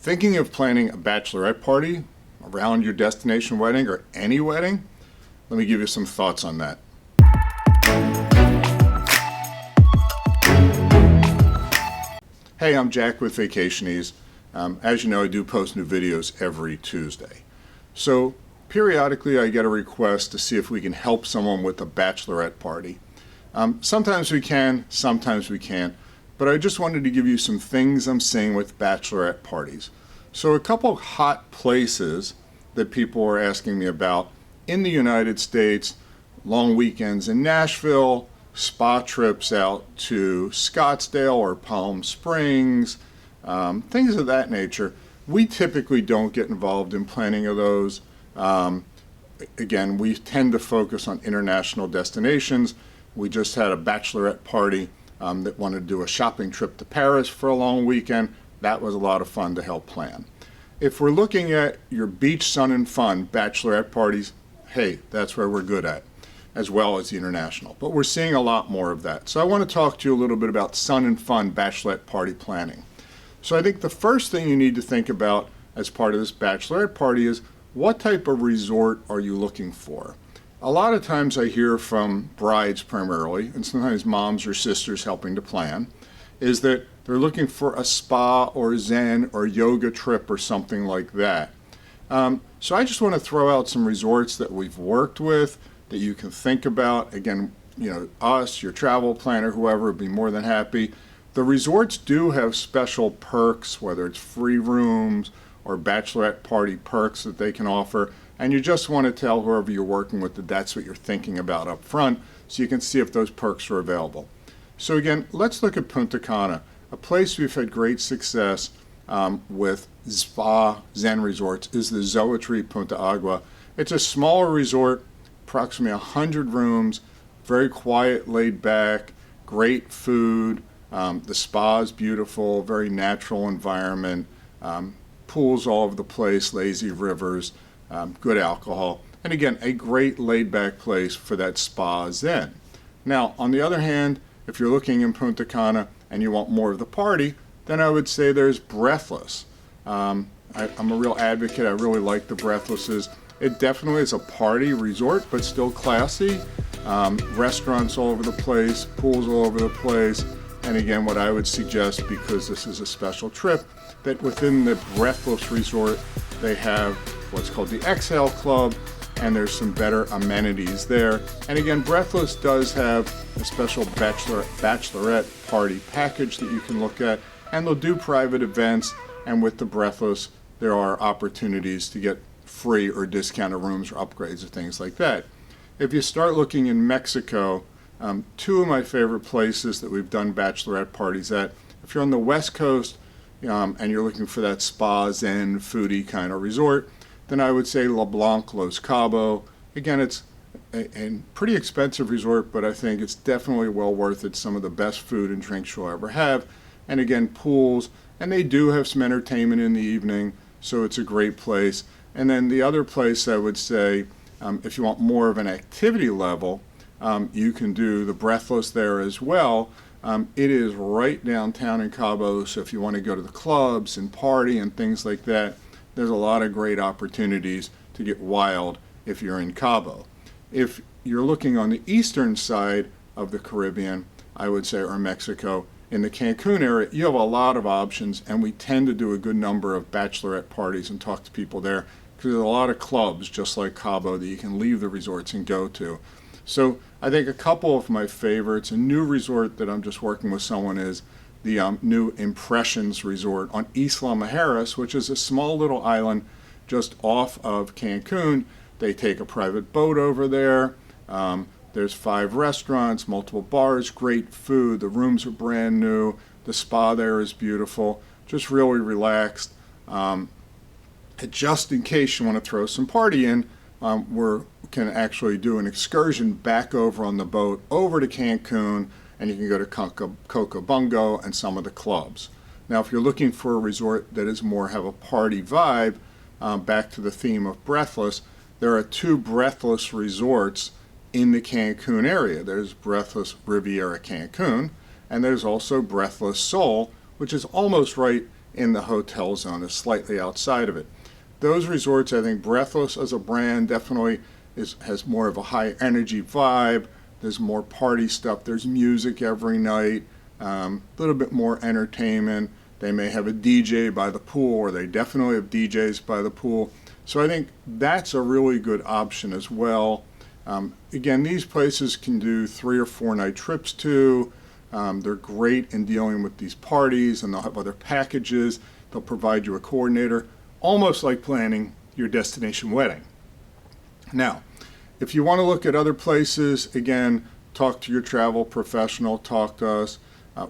Thinking of planning a bachelorette party around your destination wedding or any wedding? Let me give you some thoughts on that. Hey, I'm Jack with Vacationese. As you know, I do post new videos every Tuesday. So periodically I get a request to see if we can help someone with a bachelorette party. Sometimes we can, sometimes we can't. But I just wanted to give you some things I'm seeing with bachelorette parties. So a couple hot places that people are asking me about in the United States: long weekends in Nashville, spa trips out to Scottsdale or Palm Springs, things of that nature. We typically don't get involved in planning of those. Again, we tend to focus on international destinations. We just had a bachelorette party that wanted to do a shopping trip to Paris for a long weekend. That was a lot of fun to help plan. If we're looking at your beach, sun, and fun bachelorette parties, hey, that's where we're good at, as well as the international. But we're seeing a lot more of that. So I want to talk to you a little bit about sun and fun bachelorette party planning. So I think the first thing you need to think about as part of this bachelorette party is, what type of resort are you looking for? A lot of times I hear from brides primarily, and sometimes moms or sisters helping to plan, is that they're looking for a spa or Zen or yoga trip or something like that. So I just want to throw out some resorts that we've worked with that you can think about. Again, us, your travel planner, whoever, would be more than happy. The resorts do have special perks, whether it's free rooms or bachelorette party perks that they can offer. And you just want to tell whoever you're working with that that's what you're thinking about up front, so you can see if those perks are available. So again, let's look at Punta Cana, a place we've had great success with spa Zen resorts is the Zoetry Punta Agua. It's a smaller resort, approximately 100 rooms, very quiet, laid back, great food. The spa is beautiful, very natural environment, pools all over the place, lazy rivers. Good alcohol, and again, a great laid-back place for that spa Zen. Now, on the other hand, if you're looking in Punta Cana and you want more of the party, then I would say there's Breathless. I'm a real advocate. I really like the Breathlesses. It definitely is a party resort, but still classy. Restaurants all over the place, pools all over the place, and again, what I would suggest, because this is a special trip, that within the Breathless resort, they have what's called the Exhale Club, and there's some better amenities there. And again, Breathless does have a special bachelorette party package that you can look at, and they'll do private events, and with the Breathless, there are opportunities to get free or discounted rooms or upgrades or things like that. If you start looking in Mexico, two of my favorite places that we've done bachelorette parties at, if you're on the West Coast and you're looking for that spa, Zen, foodie kind of resort, then I would say LeBlanc, Los Cabos. Again, it's a pretty expensive resort, but I think it's definitely well worth it. Some of the best food and drinks you'll ever have. And again, pools, and they do have some entertainment in the evening, so it's a great place. And then the other place I would say, if you want more of an activity level, you can do the Breathless there as well. It is right downtown in Cabo, so if you want to go to the clubs and party and things like that, there's a lot of great opportunities to get wild if you're in Cabo. If you're looking on the eastern side of the Caribbean, I would say, or Mexico, in the Cancun area, you have a lot of options, and we tend to do a good number of bachelorette parties and talk to people there, because there's a lot of clubs, just like Cabo, that you can leave the resorts and go to. So I think a couple of my favorites, a new resort that I'm just working with someone, is the new Impressions Resort on Isla Mujeres, which is a small little island just off of Cancun. They take a private boat over there. There's 5 restaurants, multiple bars, great food. The rooms are brand new. The spa there is beautiful, just really relaxed. Just in case you want to throw some party in, we can actually do an excursion back over on the boat over to Cancun, and you can go to Cocobongo and some of the clubs. Now, if you're looking for a resort that is more have a party vibe, back to the theme of Breathless, there are 2 Breathless resorts in the Cancun area. There's Breathless Riviera Cancun, and there's also Breathless Sol, which is almost right in the hotel zone, is slightly outside of it. Those resorts, I think Breathless as a brand definitely has more of a high energy vibe. There's more party stuff. There's music every night, a little bit more entertainment. They may have a DJ by the pool, or they definitely have DJs by the pool. So I think that's a really good option as well. Again, these places can do 3 or 4 night trips too. They're great in dealing with these parties, and they'll have other packages. They'll provide you a coordinator, almost like planning your destination wedding. Now, if you want to look at other places, again, talk to your travel professional, talk to us.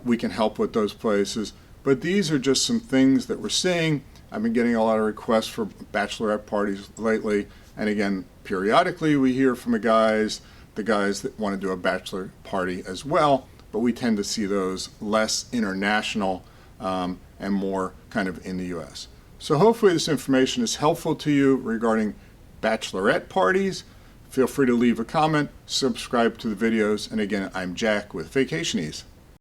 We can help with those places. But these are just some things that we're seeing. I've been getting a lot of requests for bachelorette parties lately. And again, periodically we hear from the guys that want to do a bachelor party as well. But we tend to see those less international and more kind of in the U.S. So hopefully this information is helpful to you regarding bachelorette parties. Feel free to leave a comment, subscribe to the videos, and again, I'm Jack with Vacation Ease.